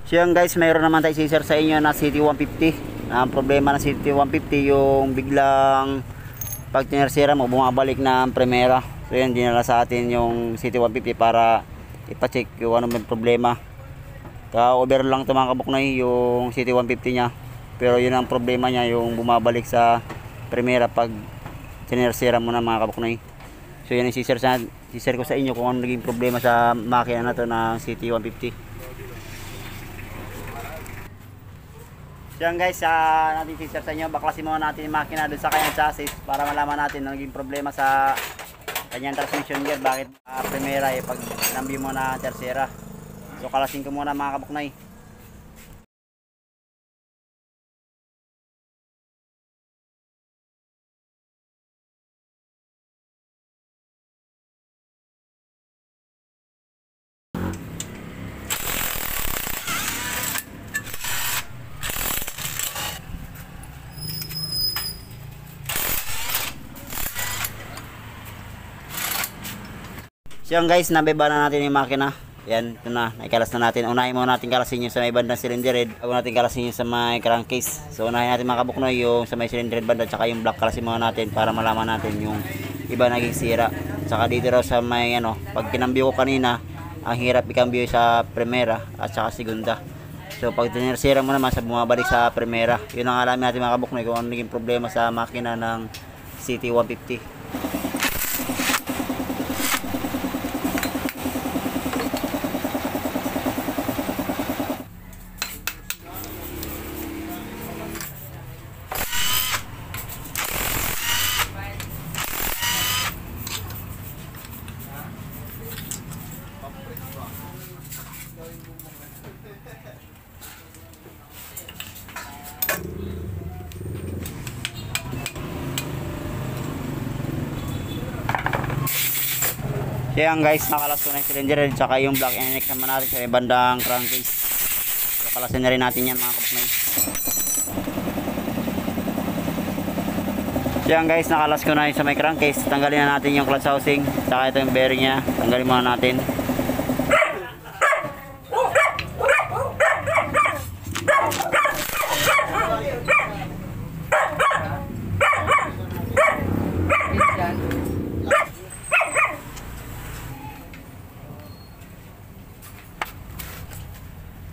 So yan guys, mayroon naman tayo sisir sa inyo na CT150. Ang problema ng CT150 yung biglang pag tinersira mo bumabalik na ang primera. So yan, dinala sa atin yung CT150 para ipacheck yung ano may problema. Ka-over lang ito mga kabuknoy yung CT150 nya. Pero yun ang problema niya, yung bumabalik sa primera pag tinersira mo na mga kabuknoy. So yan ang sisir ko sa inyo kung ano naging problema sa makina na to na CT150. So yan guys, natin sisir sa inyo, baklasin muna natin yung makina dun sa kanyang chassis para malaman natin ang naging problema sa kanyang transmission gear, bakit primera pag nambi mo na tersera. So kalasin ko muna mga kabuknoy. So yan guys, nabeba na natin yung makina. Yan, ito na, naikalas na natin. Unahin muna natin kalasin yung sa may bandang cylinder head. Bago natin kalasin yung sa may crankcase. So unahin natin mga kabuknoy yung sa may cylinder head banda, tsaka yung block kalasin muna natin para malaman natin yung iba naging sira. Tsaka dito raw sa may ano, pag kinambyo ko kanina, ang hirap ikambyo sa primera at saka segunda. So pag tinersira mo naman sa bumabalik sa primera. Yun ang alamin natin mga kabuknoy kung ano naging problema sa makina ng CT150. So yan guys, nakalas ko na yung cylinder head tsaka yung block NX naman natin sa bandang crankcase. So kalasin na rin natin yan mga kabuknoy. So yan guys, nakalas ko na yung sa may crankcase. Tanggalin na natin yung clutch housing tsaka ito yung bearing nya. Tanggalin muna natin.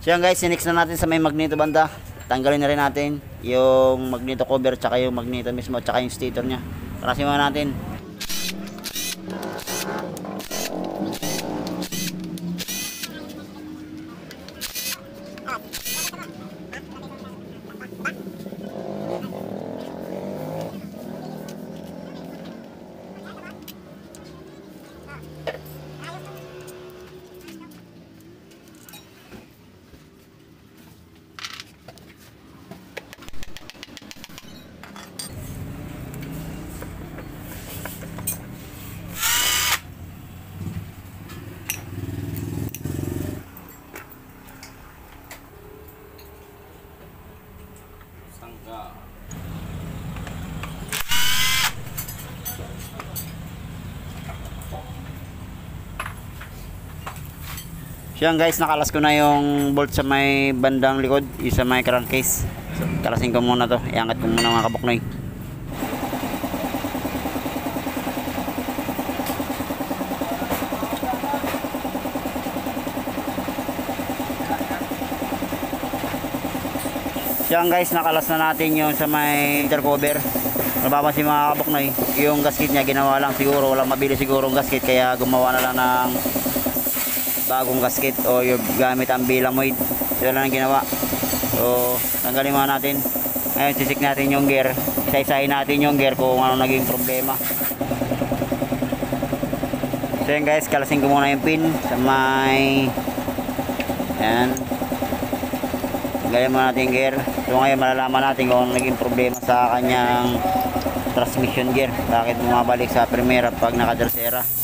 So yan guys, sinix na natin sa may magneto banda. Tanggalin na rin natin yung magneto cover tsaka yung magneto mismo tsaka yung stator nya. Kalasin muna natin. So yan guys, nakalas ko na yung bolt sa may bandang likod, yung sa may crankcase. So, kalasin ko muna to, iangat ko muna mga kabuknoy. So yan guys, nakalas na natin yung sa may intercover. Napapansin mga kabuknoy, yung gasket niya ginawa lang siguro, walang mabili siguro ang gasket kaya gumawa na lang ng bagong gasket o yung gamit ang bilamoid. Ito lang ang ginawa. So tanggalin muna natin. Ngayon sisik natin yung gear, isa-isahin natin yung gear kung ano naging problema. So yan guys, kalasin ko muna yung pin sa may yan, tanggalin muna natin yung gear. So ngayon malalaman natin kung ano naging problema sa kanyang transmission gear, bakit bumabalik sa primera pag naka-tercera.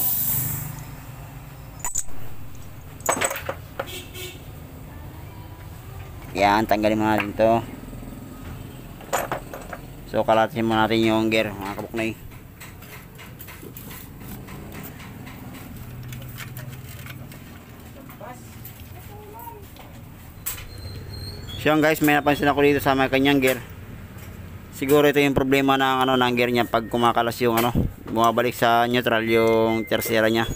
Yan, tanggalin mo natin to. So kalatin mo natin yung gear mga kabuknoy. So yan guys, may napansin ako dito sa may kanyang gear. Siguro ito yung problema ng ng gear niya pag kumakalas yung bumabalik sa neutral yung tersera niya.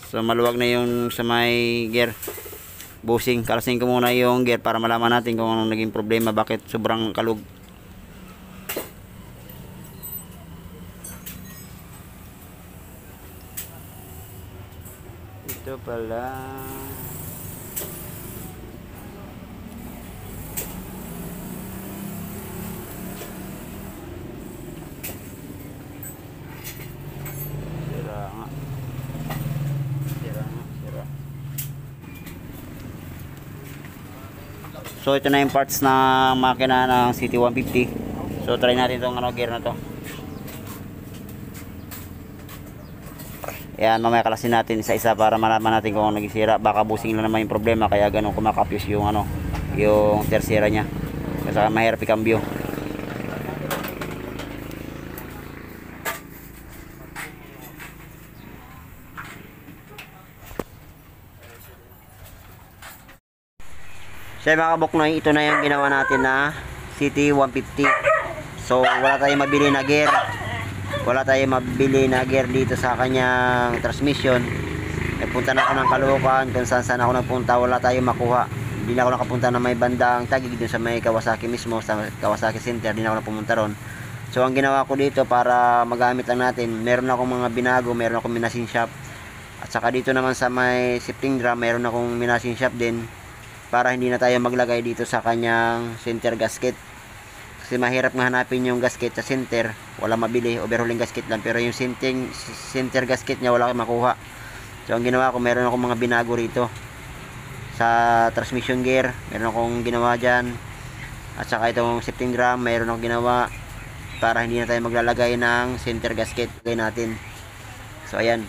So maluwag na yung sa may gear. Busing, kalasin ko muna yung gear para malaman natin kung anong naging problema, bakit sobrang kalug. Ito pala. So ito na yung parts na makina ng CT150. So try natin itong gear na to. Ayan, mamaya kalasin natin isa-isa para malaman natin kung ano nagisira. Baka busing lang naman yung problema kaya ganun kumakapyos yung yung tersera niya. Kasi mahirap i-cambio. So mga kabuknoy, ito na yung ginawa natin na CT150. So wala tayong mabili na gear. Wala tayong mabili na gear dito sa kanyang transmission. Nagpunta na ako ng Caloocan, kung saan ako nagpunta, wala tayong makuha. Hindi na ako nakapunta na may bandang Taguig dun sa may Kawasaki mismo, sa Kawasaki Center, hindi na ako napumunta ron. So ang ginawa ko dito para magamit lang natin, meron akong mga binago, meron akong minasing shop. At saka dito naman sa may shifting drum, meron akong minasing shop din. Para hindi na tayo maglagay dito sa kanyang center gasket, kasi mahirap nga hanapin yung gasket sa center, wala mabili, overhauling gasket lang, pero yung center gasket nya wala akong makuha. So ang ginawa ko, meron akong mga binago rito sa transmission gear, meron akong ginawa dyan, at saka itong shifting drum meron akong ginawa para hindi na tayo maglalagay ng center gasket natin. So ayan.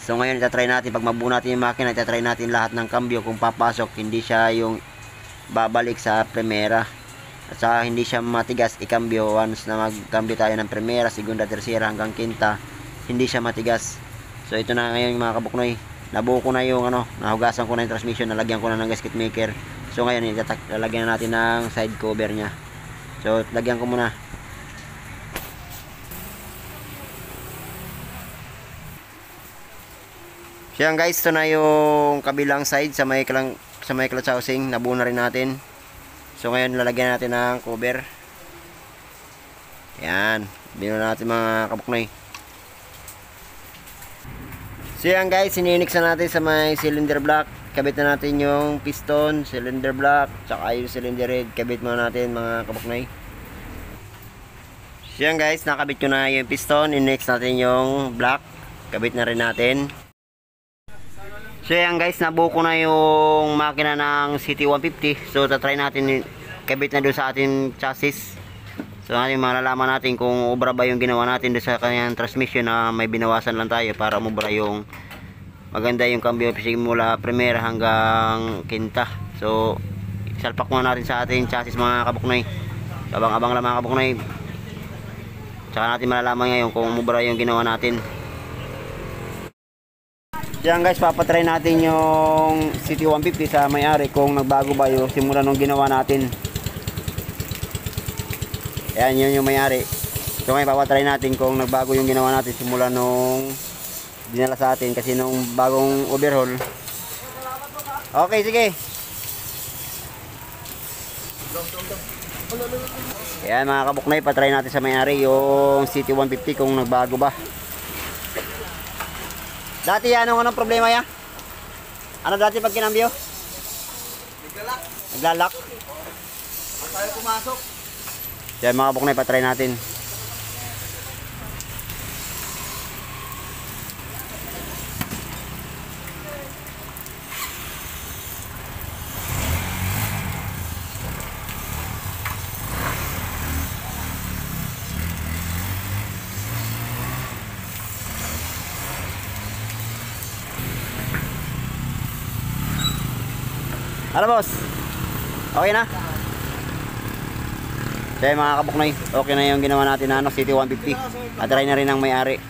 So ngayon itatry natin, pag mabuo natin yung makina, itatry natin lahat ng cambio kung papasok, hindi siya yung babalik sa primera. At saka hindi siya matigas i-cambio once na mag-cambio tayo ng primera, segunda, tercera hanggang quinta, hindi siya matigas. So ito na ngayon mga kabuknoy, nabuo ko na yung nahugasan ko na yung transmission, nalagyan ko na ng gasket maker. So ngayon lalagyan na natin ng side cover nya. So lagyan ko muna. So yan guys, ito na yung kabilang side sa may clutch housing, nabuo na rin natin. So ngayon lalagyan natin ng cover. Yan, binuo natin mga kabuknoy. So yan guys, sininix na natin sa may cylinder block. Kabit na natin yung piston, cylinder block, tsaka yung cylinder head. Kabit muna natin mga kabuknoy. So yan guys, nakabit ko na yung piston. In-next natin yung block. Kabit na rin natin. So yan guys, nabuo ko na yung makina ng CT150. So tatry natin, kabit na doon sa ating chassis. So natin malalaman natin kung ubra ba yung ginawa natin doon sa kanyang transmission, na may binawasan lang tayo para umubra yung maganda yung cambio mula primera hanggang quinta. So salpak muna natin sa ating chassis mga kabuknoy. Abang-abang lang mga kabuknoy. Tsaka natin malalaman ngayon kung umubra yung ginawa natin. Yan guys, papatry natin yung CT150 sa may-ari kung nagbago ba yung simula nung ginawa natin. Yan, yun yung may-ari. So ngayon papatry natin kung nagbago yung ginawa natin simula nung dinala sa atin, kasi nung bagong overhaul. Okay, sige. Yan mga kabuknoy, patry natin sa may-ari yung CT150 kung nagbago ba. Dati anong problema ya? Ano dati pag kinambyo? Naglalak. Ang tayo pumasok. Yan mga kabuknoy, patry natin. Ano boss? Okay na? Kaya mga kabuknoy, okay na yung ginawa natin na CT150. At-try na rin ang may-ari.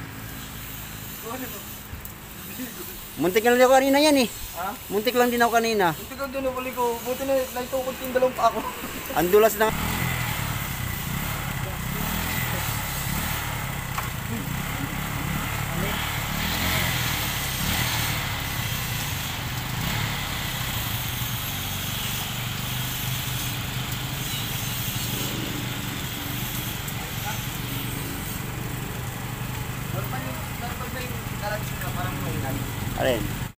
Muntik na lang ako kanina yan eh. Ha? Muntik lang din ako kanina. Hindi ko doon uli ko. Buti na naitukod yung dalawang pa ako. Ang dulas na. Normal na yung garage na parang mainal. Alin?